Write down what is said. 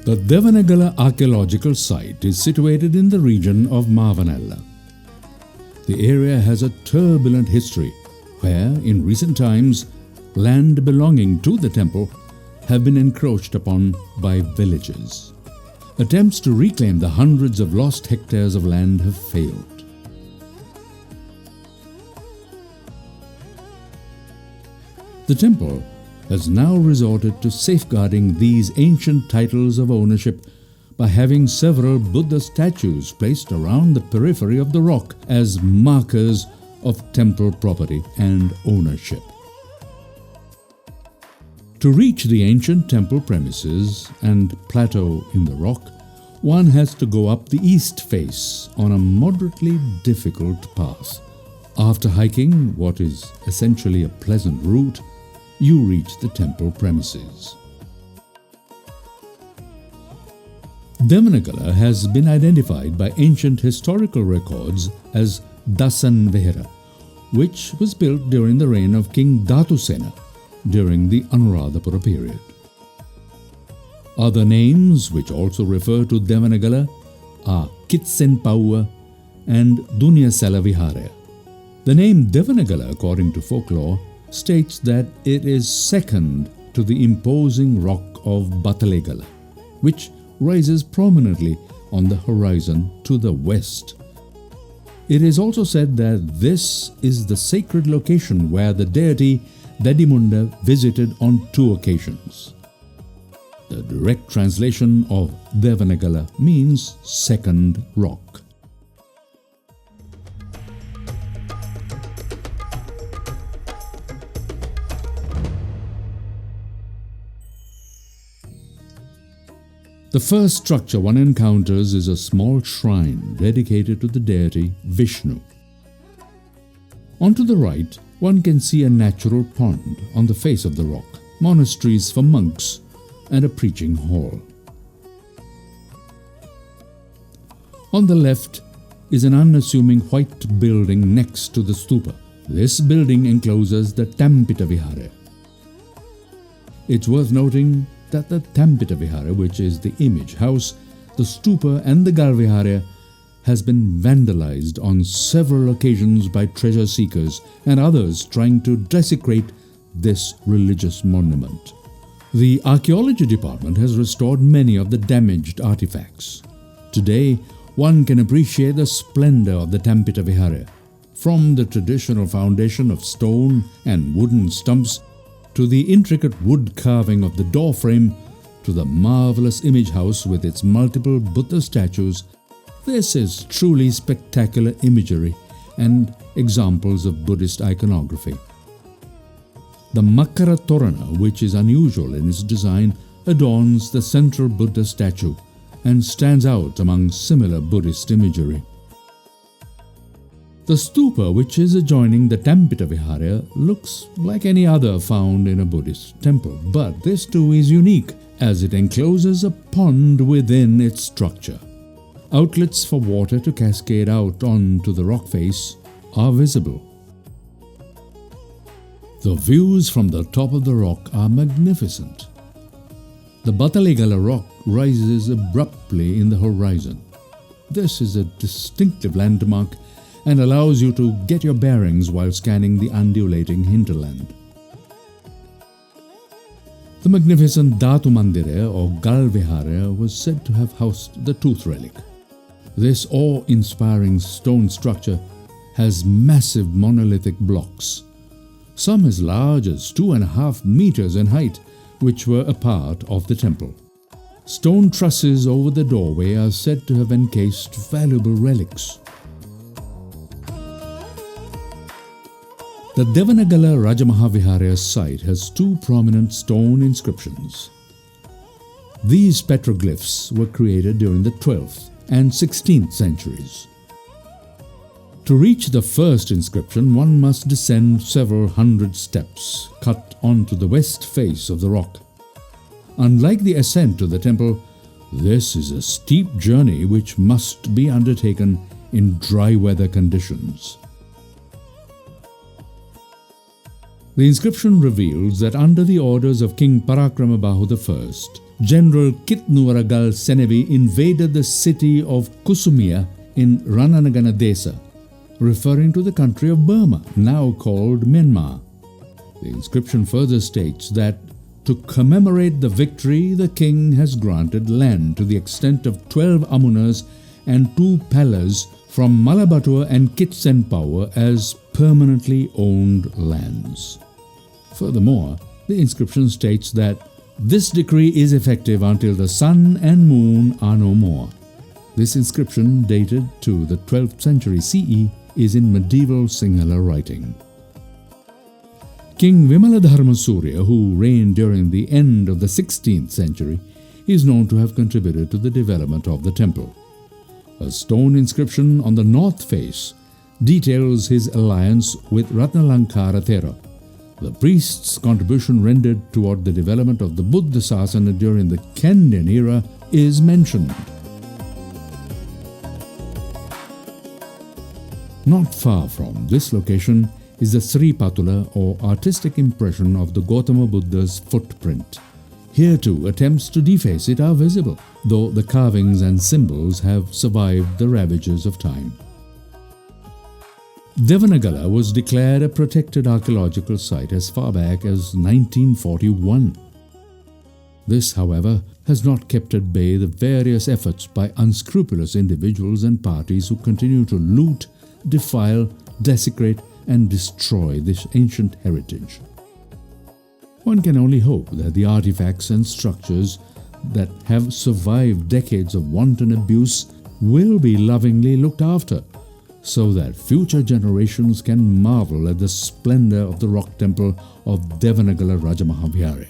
The Devanagala archaeological site is situated in the region of Maha. The area has a turbulent history where, in recent times, land belonging to the temple have been encroached upon by villagers. Attempts to reclaim the hundreds of lost hectares of land have failed. The temple has now resorted to safeguarding these ancient titles of ownership by having several Buddha statues placed around the periphery of the rock as markers of temple property and ownership. To reach the ancient temple premises and plateau in the rock, one has to go up the east face on a moderately difficult path. After hiking what is essentially a pleasant route, you reach the temple premises. Devanagala has been identified by ancient historical records as Dasan Vihara, which was built during the reign of King Dhatusena during the Anuradhapura period. Other names which also refer to Devanagala are Kitsenpaua and Dunyasala Viharaya. The name Devanagala, according to folklore, states that it is second to the imposing rock of Bathalegala, which rises prominently on the horizon to the west. It is also said that this is the sacred location where the deity Dedimunda visited on 2 occasions. The direct translation of Devanagala means second rock. The first structure one encounters is a small shrine dedicated to the deity Vishnu. On to the right, one can see a natural pond on the face of the rock, monasteries for monks, and a preaching hall. On the left is an unassuming white building next to the stupa. This building encloses the Tampita Viharaya. It's worth noting that the Tampita Vihara, which is the image house, the stupa and the Viharaya, has been vandalized on several occasions by treasure seekers and others trying to desecrate this religious monument. The archaeology department has restored many of the damaged artifacts. Today, one can appreciate the splendor of the Tampita Vihara, from the traditional foundation of stone and wooden stumps to the intricate wood carving of the doorframe, to the marvelous image house with its multiple Buddha statues. This is truly spectacular imagery and examples of Buddhist iconography. The Makara Torana, which is unusual in its design, adorns the central Buddha statue and stands out among similar Buddhist imagery. The stupa, which is adjoining the Tampita Viharaya, looks like any other found in a Buddhist temple, but this too is unique as it encloses a pond within its structure. Outlets for water to cascade out onto the rock face are visible. The views from the top of the rock are magnificent. The Bathalegala rock rises abruptly in the horizon. This is a distinctive landmark and allows you to get your bearings while scanning the undulating hinterland. The magnificent Dhatu Mandira or Gal Viharaya was said to have housed the tooth relic. This awe-inspiring stone structure has massive monolithic blocks, some as large as 2.5 meters in height, which were a part of the temple. Stone trusses over the doorway are said to have encased valuable relics. The Devanagala Rajamaha Viharaya site has 2 prominent stone inscriptions. These petroglyphs were created during the 12th and 16th centuries. To reach the first inscription, one must descend several hundred steps cut onto the west face of the rock. Unlike the ascent to the temple, this is a steep journey which must be undertaken in dry weather conditions. The inscription reveals that under the orders of King Parakramabahu I, General Kitnuragal Senevi invaded the city of Kusumia in Rananagana Desa, referring to the country of Burma, now called Myanmar. The inscription further states that to commemorate the victory, the king has granted land to the extent of 12 amunas and 2 palas from Malabatua and Kitsenpower as permanently owned lands. Furthermore, the inscription states that this decree is effective until the sun and moon are no more. This inscription, dated to the 12th century CE, is in medieval Sinhala writing. King Vimaladharma Surya, who reigned during the end of the 16th century, is known to have contributed to the development of the temple. A stone inscription on the north face details his alliance with Ratnalankara Thera. The priest's contribution rendered toward the development of the Buddha Sasana during the Kandyan era is mentioned. Not far from this location is the Sri Patula, or artistic impression of the Gautama Buddha's footprint. Here too attempts to deface it are visible, though the carvings and symbols have survived the ravages of time. Devanagala was declared a protected archaeological site as far back as 1941. This, however, has not kept at bay the various efforts by unscrupulous individuals and parties who continue to loot, defile, desecrate, and destroy this ancient heritage. One can only hope that the artifacts and structures that have survived decades of wanton abuse will be lovingly looked after, so that future generations can marvel at the splendor of the rock temple of Devanagala Rajamaha Viharaya.